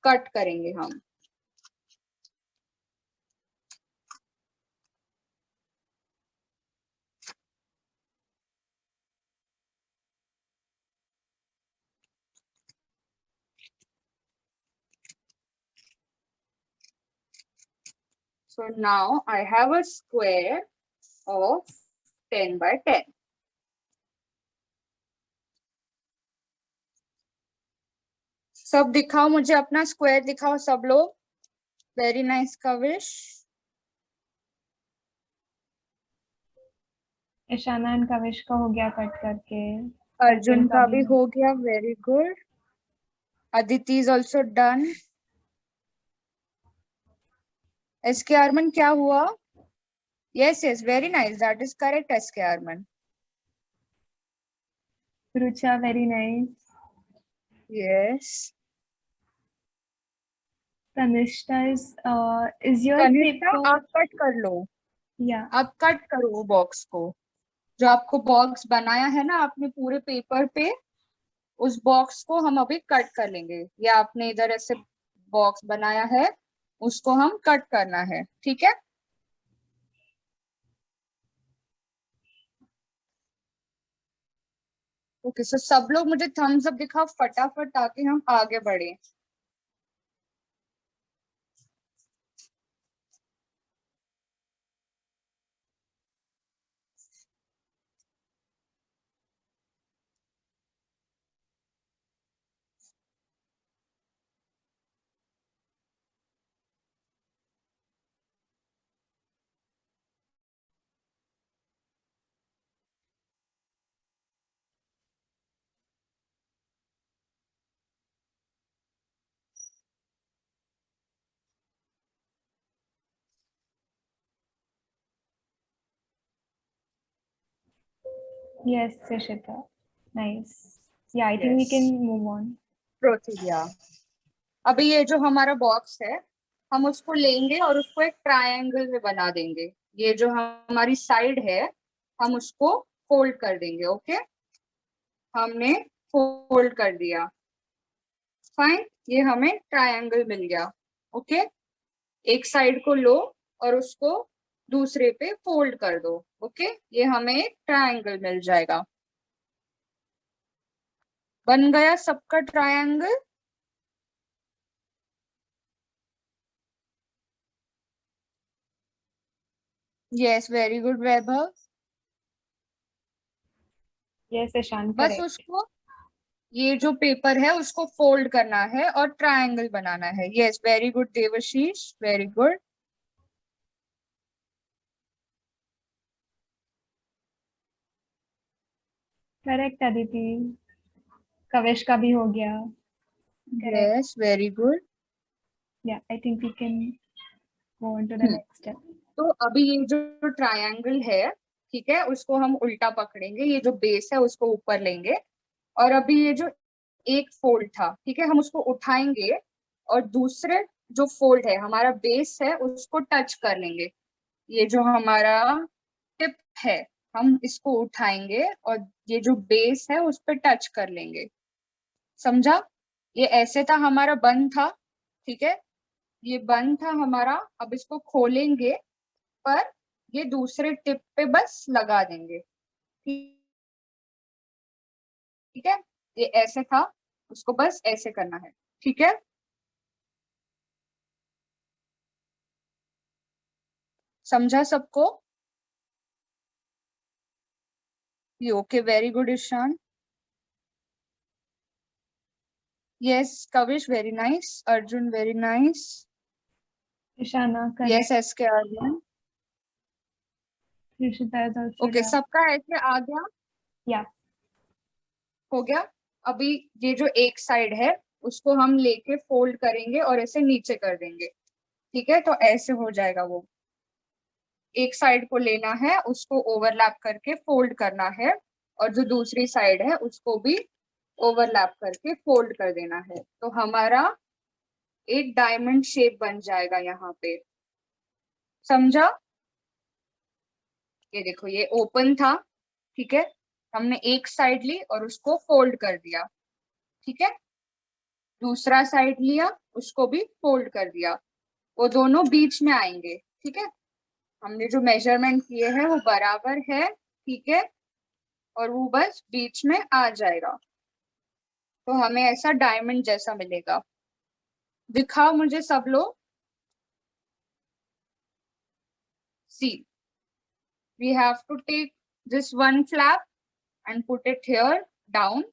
cut करेंगे हम. So now I have a square of 10 by 10. सब दिखाओ मुझे अपना स्क्वायर दिखाओ सब लोग. Very nice Kavish. Ishana and Kavish का हो गया कट करके. अर्जुन का भी हो गया. Very good. Aditi is also done. SK Arman क्या हुआ? Yes yes very nice. That is correct SK Arman. Rucha, very nice. Yes. Tanishta is your Kanishtha paper? आप कट कर लो. Yeah. आप कट करो वो बॉक्स को. जो आपको बॉक्स बनाया है ना आपने पूरे पेपर पे, उस बॉक्स को हम अभी कट कर लेंगे. या आपने इधर ऐसे बॉक्स बनाया है, उसको हम कट करना है, ठीक है? ओके, सो सब लोग मुझे थम्स अप दिखाओ फटाफट ताकि हम आगे बढ़े. Yes, Trishita. Nice. Yeah, I think we Yes. can move on. Proceed, yeah. अभी ये जो हमारा बॉक्स है हम उसको लेंगे और उसको एक ट्रायंगल में बना देंगे। ये जो हमारी साइड है हम उसको फोल्ड कर देंगे। ओके, हमने फोल्ड कर दिया। फाइन, ये हमें ट्रायंगल मिल गया। ओके, एक साइड को लो और उसको दूसरे पे फोल्ड कर दो। ओके, ये हमें एक ट्रायंगल मिल जाएगा। बन गया सबका ट्रायंगल। यस, वेरी गुड वैभव। Yes, Ishan, बस correct. उसको ये जो पेपर है उसको फोल्ड करना है और ट्रायंगल बनाना है। Yes, very good Devashish, very good. Correct, Aditi. Kavish का भी हो गया. Correct. Yes, very good. Yeah, I think we can go on to the next step. तो अभी ये जो ट्रायंगल है, ठीक है, उसको हम उल्टा पकड़ेंगे। ये जो बेस है उसको ऊपर लेंगे और अभी ये जो एक फोल्ड था, ठीक है, हम उसको उठाएंगे और दूसरे जो फोल्ड है हमारा बेस है उसको टच कर लेंगे। ये जो हमारा टिप है हम इसको उठाएंगे और ये जो बेस है उस पर टच कर लेंगे। समझा? ये ऐसे था हमारा बंद था, ठीक है, ये बंद था हमारा। अब इसको खोलेंगे पर ये दूसरे टिप पे बस लगा देंगे। ठीक है, ये ऐसे था, उसको बस ऐसे करना है। ठीक है, समझा सबको? ये okay, very good Ishaan. Yes Kavish, very nice. Arjun, very nice. Ishana, correct. Yes SK Arjun. Trishita is also okay, done. सबका ऐसे आ गया? Yeah. हो गया। अभी ये जो एक साइड है उसको हम लेके फोल्ड करेंगे और ऐसे नीचे कर देंगे। ठीक है, तो ऐसे हो जाएगा। वो एक साइड को लेना है, उसको ओवरलैप करके फोल्ड करना है और जो दूसरी साइड है उसको भी ओवरलैप करके फोल्ड कर देना है। तो हमारा एक डायमंड शेप बन जाएगा यहाँ पे। समझा? ये देखो, ये ओपन था, ठीक है, हमने एक साइड ली और उसको फोल्ड कर दिया। ठीक है, दूसरा साइड लिया, उसको भी फोल्ड कर दिया। वो दोनों बीच में आएंगे। ठीक है, हमने जो मेजरमेंट किए हैं वो बराबर है। ठीक है, और वो बस बीच में आ जाएगा तो हमें ऐसा डायमंड जैसा मिलेगा। दिखाओ मुझे सब लोग। सी, we have to take this one flap and put it here down,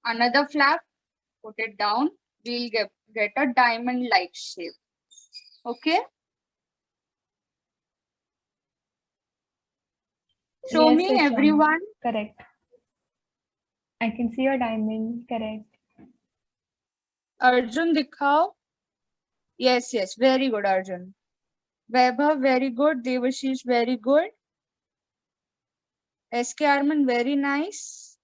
another flap, put it down, we'll get a diamond like shape. Okay, show Yes, me Ishana. everyone. Correct. I can see your diamond. Correct. Arjun दिखाओ। Yes, yes, very good Arjun. Vaibhav, very good. Devashish, very good. SK Arman, very nice.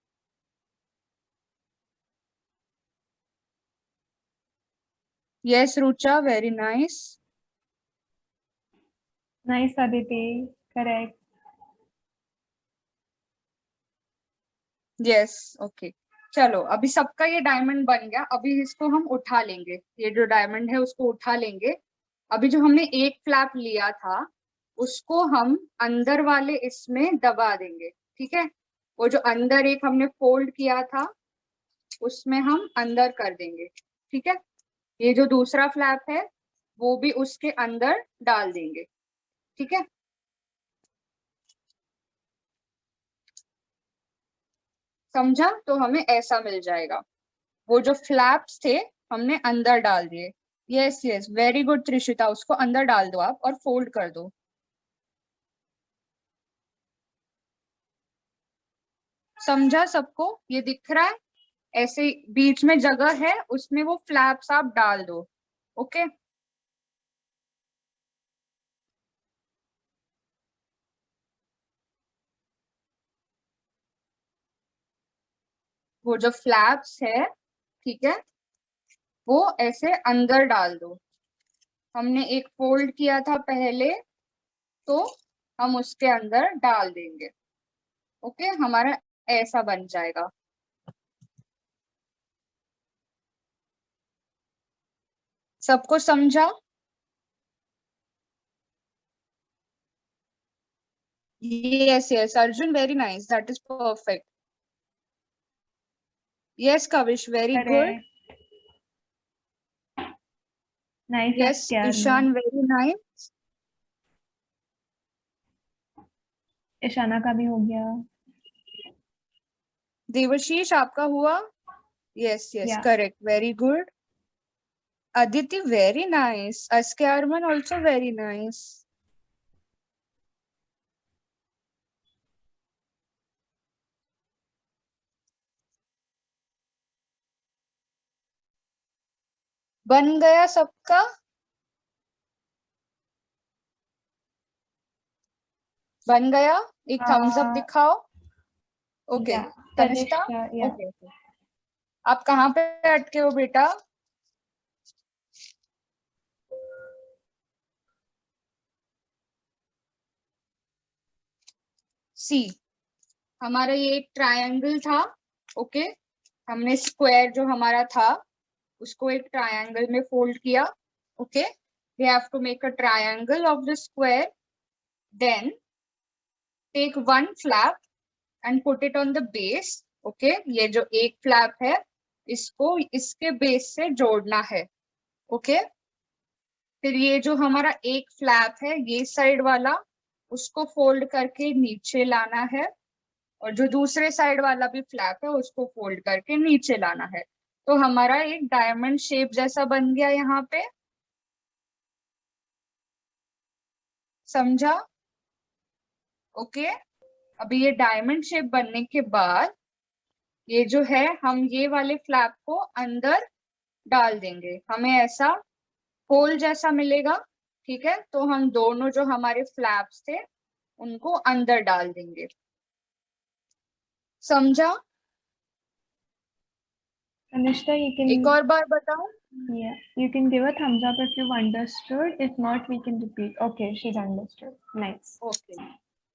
Yes, Rucha, very nice. Nice, Aditi. Correct. Yes, okay. चलो, अभी सबका ये diamond बन गया। अभी इसको हम उठा लेंगे, ये जो डायमंड है उसको उठा लेंगे। अभी जो हमने एक फ्लैप लिया था उसको हम अंदर वाले इसमें दबा देंगे। ठीक है, वो जो अंदर एक हमने फोल्ड किया था उसमें हम अंदर कर देंगे। ठीक है, ये जो दूसरा फ्लैप है वो भी उसके अंदर डाल देंगे। ठीक है, समझा? तो हमें ऐसा मिल जाएगा। वो जो फ्लैप्स थे हमने अंदर डाल दिए। Yes yes, very good Trishita, उसको अंदर डाल दो आप और फोल्ड कर दो। समझा सबको? ये दिख रहा है ऐसे बीच में जगह है उसमें वो फ्लैप्स आप डाल दो। ओके, वो जो फ्लैप्स है, ठीक है, वो ऐसे अंदर डाल दो। हमने एक फोल्ड किया था पहले, तो हम उसके अंदर डाल देंगे। ओके, हमारा ऐसा बन जाएगा। सबको समझा? Yes, yes, Arjun, very nice. That is perfect. Yes, Kavish, very good. Correct. Nice. Yes, Ishan, very nice. Ishana का भी हो गया। देवशीष, आपका हुआ? Yes, yes, Yeah. correct. Very good. Aditi, very nice. Aske Arman, also very nice. बन गया सबका? बन गया? एक थम्स अप दिखाओ। Okay, Yeah. Tanishtha? Tanishta, yeah. Okay, आप कहाँ पे अटके हो बेटा? सी, हमारा ये एक ट्रायंगल था। ओके, हमने स्क्वायर जो हमारा था उसको एक ट्रायंगल में फोल्ड किया। Okay, we have to make a triangle of the square, then take one flap and put it on the base. Okay, ये जो एक फ्लैप है इसको इसके बेस से जोड़ना है। ओके, फिर ये जो हमारा एक फ्लैप है ये साइड वाला, उसको फोल्ड करके नीचे लाना है, और जो दूसरे साइड वाला भी फ्लैप है उसको फोल्ड करके नीचे लाना है। तो हमारा एक डायमंड शेप जैसा बन गया यहाँ पे। समझा? ओके, अभी ये डायमंड शेप बनने के बाद ये जो है हम ये वाले फ्लैप को अंदर डाल देंगे, हमें ऐसा होल जैसा मिलेगा। ठीक है, तो हम दोनों जो हमारे फ्लैप्स थे उनको अंदर डाल देंगे। समझा? Tanishta, you can. एक और बार बताओ। Yeah, you can give a thumbs up if you've understood. If not, we can repeat. Okay, she's understood. Nice. Okay,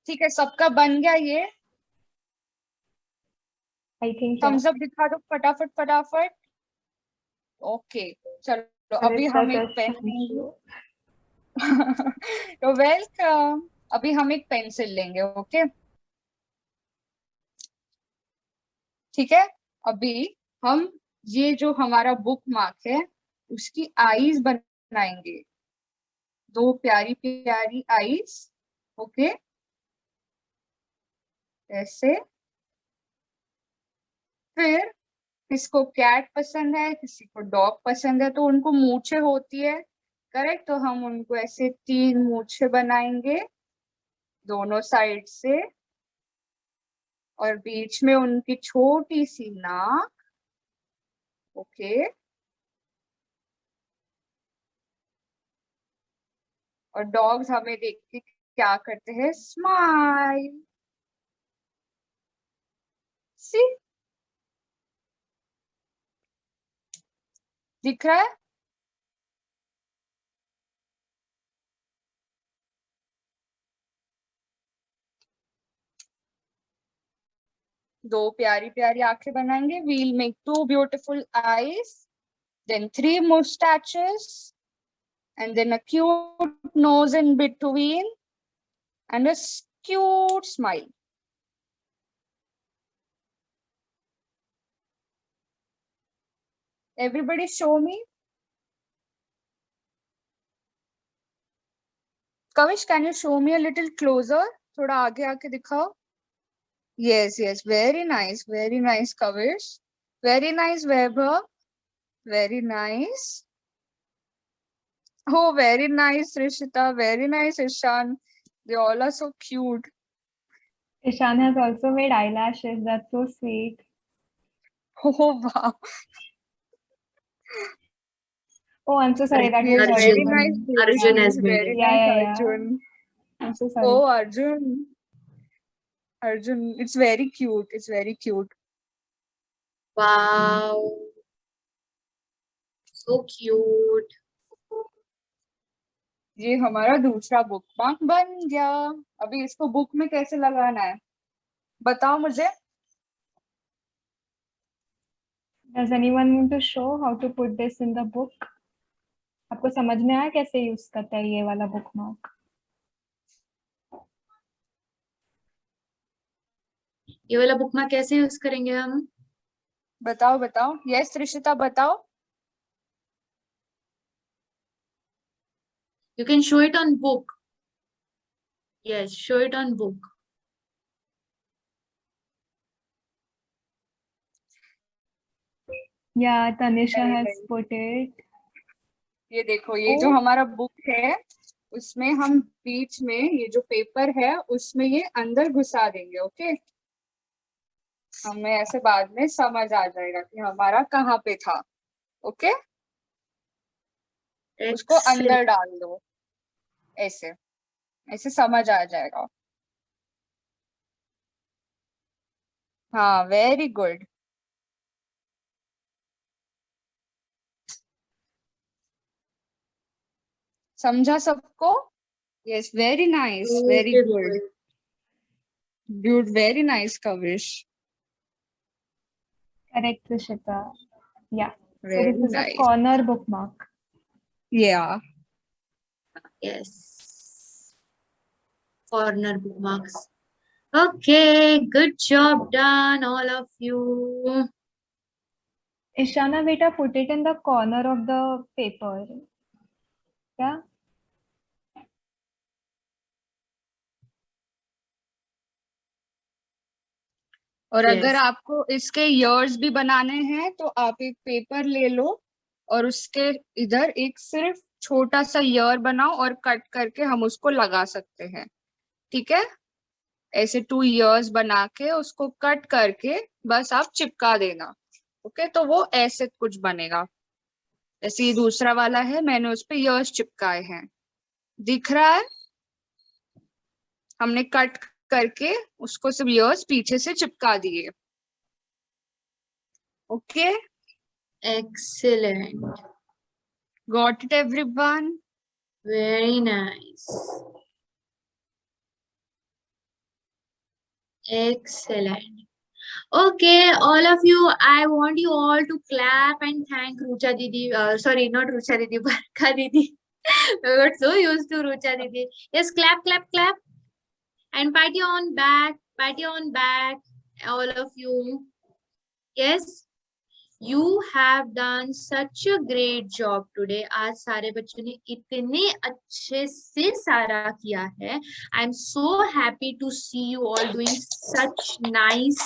ठीक है, सबका बन गया ये? I think. थम्स अप दिखा दो फटाफट फटाफट। ओके, चलो अभी हम एक पेन लेंगे। तो वेलकम, अभी हम एक पेंसिल लेंगे। ओके, ठीक है, अभी हम ये जो हमारा बुक मार्क है उसकी आईज बनाएंगे, दो प्यारी प्यारी आईज। ओके, ऐसे। फिर किसको कैट पसंद है, किसी को डॉग पसंद है, तो उनको मूछे होती है, करेक्ट, तो हम उनको ऐसे 3 मूछे बनाएंगे दोनों साइड से, और बीच में उनकी छोटी सी नाक। ओके, और डॉग्स हमें देख के क्या करते हैं, स्माइल। सी, दिख रहा है? दो प्यारी प्यारी आंखें बनाएंगे। We'll make 2 beautiful eyes, then 3 mustaches, and then a cute nose in between, and a cute smile. Everybody show me. Kavish, can you show me a little closer? थोड़ा आगे आके दिखाओ। Yes, yes, very nice, Kavish. Very nice, Vaibhav. Very nice. Oh, very nice, Rishita. Very nice, Ishan. They all are so cute. Ishan has also made eyelashes. That's so sweet. Oh, wow. Oh, I'm so sorry. That was Arjun. Very nice. Arjun has made Very it. nice, Yeah. Arjun. I'm so sorry. Oh, Arjun. Arjun, it's very cute. It's very cute. Wow, so cute. ये हमारा दूसरा book mark बन गया। अभी इसको book में कैसे लगाना है बताओ मुझे। Does anyone want to show how to put this in the book? आपको समझ में आया कैसे यूज करता है ये वाला बुक मार्क? ये वाला बुक मार्क कैसे यूज करेंगे हम? बताओ बताओ। यस त्रिशिता बताओ। You can show it on book. Yes, show it on book. Yeah, Tanisha Very has nice. put it. ये देखो ये जो हमारा बुक है उसमें हम बीच में ये जो पेपर है उसमें ये अंदर घुसा देंगे। ओके, हमें ऐसे बाद में समझ आ जाएगा कि हमारा कहाँ पे था। ओके, उसको अंदर डाल दो, ऐसे ऐसे समझ आ जाएगा। हाँ, वेरी गुड। समझा सबको? Yes, very nice, very good, good, very nice Kavish. Correct, Trishita. Yeah. So Very this is a nice. corner bookmark. Yeah. Yes. Corner bookmarks. Okay, good job done, all of you. Ishana, beta, put it in the corner of the paper. Yeah. और Yes. अगर आपको इसके years भी बनाने हैं तो आप एक पेपर ले लो और उसके इधर एक सिर्फ छोटा सा ईयर बनाओ और कट करके हम उसको लगा सकते हैं। ठीक है, ऐसे 2 ईयर्स बना के उसको कट करके बस आप चिपका देना। ओके, तो वो ऐसे कुछ बनेगा। जैसे ये दूसरा वाला है, मैंने उस पे ईयर्स चिपकाए हैं, दिख रहा है? हमने कट करके उसको सब ईयर्स पीछे से चिपका दिए। Okay, Excellent. Got it everyone? Very nice. Excellent. Okay, all of you, I want you all to clap and thank Rucha Didi. Sorry, not Rucha Didi, Barka Didi. We got so used to Rucha Didi. Yes, clap, clap, clap. And party on back, all of you. Yes, you have done such a great job today. आज सारे बच्चों ने इतने अच्छे से सारा किया है. I'm so happy to see you all doing such nice,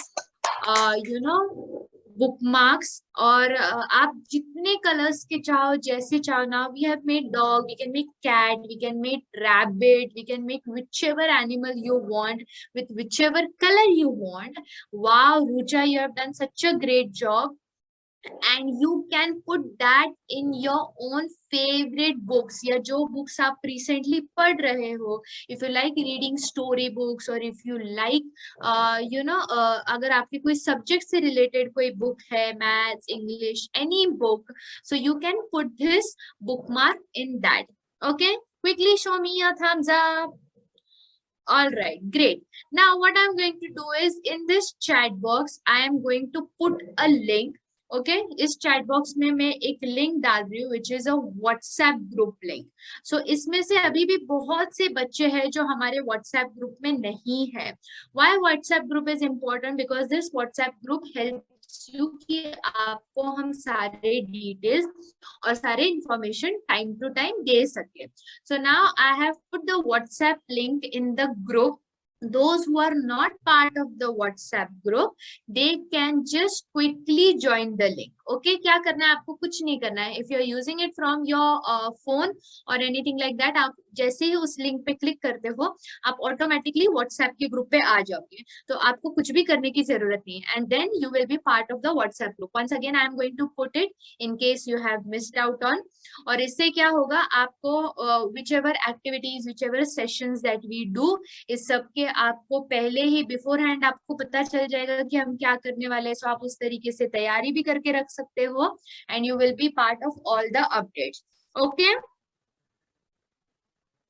bookmarks. और आप जितने colors के चाहो, जैसे चाहो. Now we have made dog, we can make cat, we can make rabbit, we can make whichever animal you want with whichever color you want. Wow, Rucha, you have done such a great job. And you can put that in your own favorite books या जो books आप recently पढ़ रहे हो. If you like reading story books or if you like, अगर आपके कोई subject से related कोई book है, maths, English, any book, so you can put this bookmark in that. Okay, quickly show me a thumbs up. All right, great. Now what I'm going to do is in this chat box, I am going to put a link. Okay, इस chat box में मैं एक link डाल रही हूँ which is a WhatsApp group link. So इसमें से अभी भी बहुत से बच्चे हैं जो हमारे व्हाट्सएप ग्रुप में नहीं है. Why WhatsApp group is important? Because this WhatsApp group helps you कि आपको हम सारे डिटेल्स और सारे इंफॉर्मेशन टाइम टू टाइम दे सके. So now I have put the WhatsApp link in the group. Those who are not part of the WhatsApp group, they can just quickly join the link. Okay क्या करना है आपको, कुछ नहीं करना है. If you are using it from your phone और anything like that, आप जैसे ही उस लिंक पे क्लिक करते हो आप ऑटोमेटिकली व्हाट्सएप के ग्रुप पे आ जाओगे. तो आपको कुछ भी करने की जरूरत नहीं है. And then you will be part of the WhatsApp group. Once again I am going to put it in case you have missed out on. और इससे क्या होगा, आपको whichever activities, whichever sessions that we do, इस सब के आपको पहले ही बिफोर हैंड आपको पता चल जाएगा कि हम क्या करने वाले हैं. सो आप उस तरीके से तैयारी भी करके रख सकते हो and you will be part of all the updates. Okay,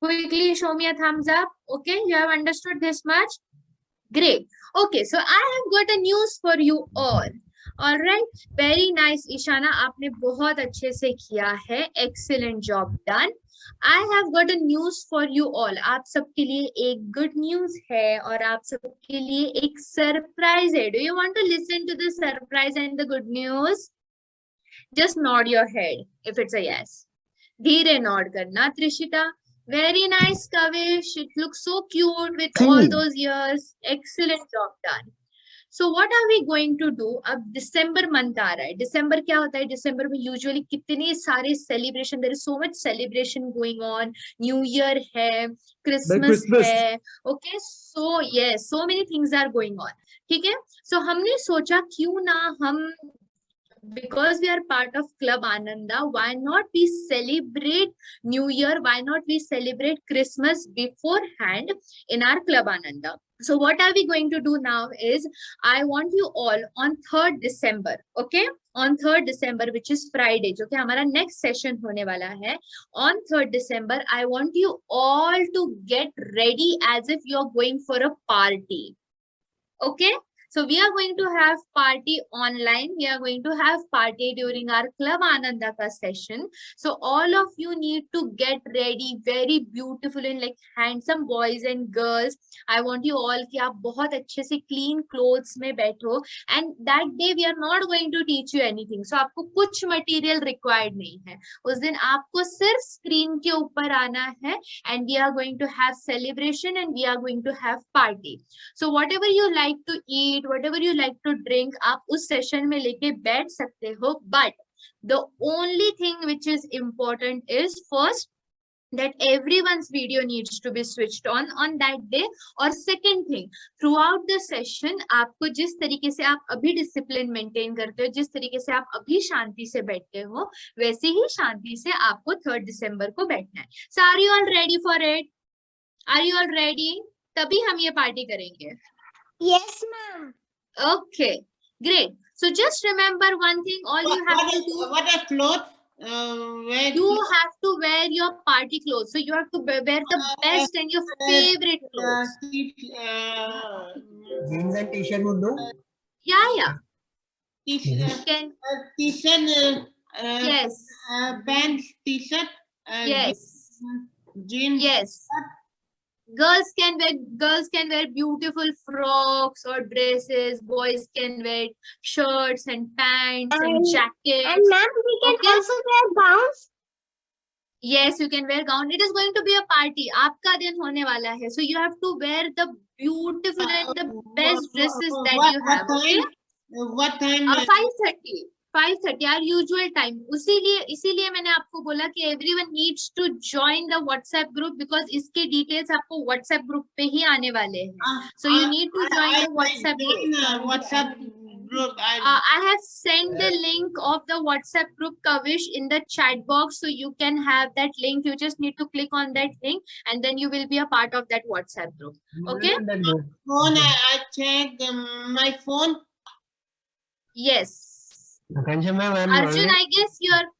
quickly show me a thumbs up. Okay, you have understood this much? Great. Okay, so I have got a news for you all. All right, very nice Ishana, आपने बहुत अच्छे से किया है. Excellent job done. I have got a news for you all. आप सबके लिए एक good news है और आप सबके लिए एक surprise है. Do you want to listen to the surprise and the good news? Just nod your head if it's a yes. धीरे nod करना Trishita. Very nice, Kavish. It looks so cute with all those years. Excellent job done. So what are we going to do? अब December month आ रहा है. December क्या होता है? December में usually कितने सारे celebration. There is so much celebration going on. New Year है, Christmas है. Okay, so yes, so many things are going on. ठीक है? So हमने सोचा क्यों ना हम, because we are part of Club Ananda, why not we celebrate New Year? Why not we celebrate Christmas beforehand in our Club Ananda? So what are we going to do now is, I want you all on 3rd December, okay? On 3rd December, which is Friday, जो कि हमारा next session होने वाला है. On 3rd December, I want you all to get ready as if you are going for a party, okay? So we are going to have party online. We are going to have party during our Club Ananda ka session. So all of you need to get ready very beautiful and like handsome boys and girls. I want you all कि आप बहुत अच्छे से clean clothes में बैठो. And that day we are not going to teach you anything. So आपको कुछ material required नहीं है. उस दिन आपको सिर्फ screen के ऊपर आना है. And we are going to have celebration and we are going to have party. So whatever you like to eat, whatever you like to drink, आप उस सेशन में लेके बैठ सकते हो. But the only thing which is important is first that everyone's video needs to be switched on that day. और second thing, throughout the session आपको जिस तरीके से आप अभी discipline maintain करते हो, जिस तरीके से आप अभी शांति से बैठते हो, वैसे ही शांति से आपको 3rd December को बैठना है. So are you all ready for it? Are you all ready? तभी हम ये पार्टी करेंगे. Yes, ma'am. Okay, great. So just remember one thing, all you have to do, What a cloth? Where you have to wear your party clothes. So you have to wear the best and your favorite clothes. Jeans and t-shirt would do. Yeah. T-shirt, Can, yes, pants, T-shirt, yes, jeans. yes. Girls can wear beautiful frocks or dresses. Boys can wear shirts and pants and jackets. And ma'am, we can Okay. also wear gowns. Yes, you can wear gown. It is going to be a party. आपका दिन होने वाला है. So you have to wear the beautiful and the best dresses that you have. Okay? What time? 5:30. 5:30 our usual time. इसीलिए मैंने आपको बोला कि everyone needs to join the WhatsApp group because इसके details आपको WhatsApp group पे ही आने वाले हैं. So you need to join the WhatsApp group. WhatsApp group. I have sent the link of the WhatsApp group, Kavish, in the chat box, so you can have that link. You just need to click on that link and then you will be a part of that WhatsApp group. Okay? Phone, I checked my phone. Yes. Akansha ma'am, I'm Arjun, I guess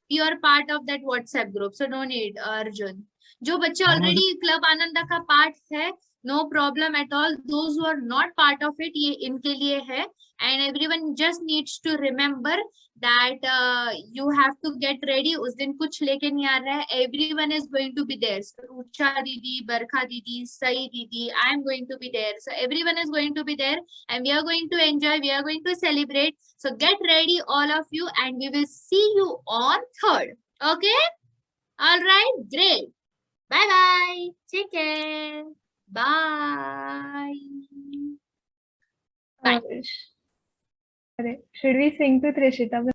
you're part of that WhatsApp group, so no need, Arjun. जो बच्चे already Club Ananda का part है, no problem at all. Those who are not part of it, ये इनके लिए है. And everyone just needs to remember that you have to get ready. उस दिन कुछ लेके नहीं आ रहा है. Everyone is going to be there. So Rucha दीदी, बरखा दीदी, Sai दीदी, I am going to be there. So everyone is going to be there, and we are going to enjoy. We are going to celebrate. So get ready, all of you, and we will see you on 3rd. Okay? All right. Great. Bye bye. Take care. Bye. Bye. Should we sing to Trishita?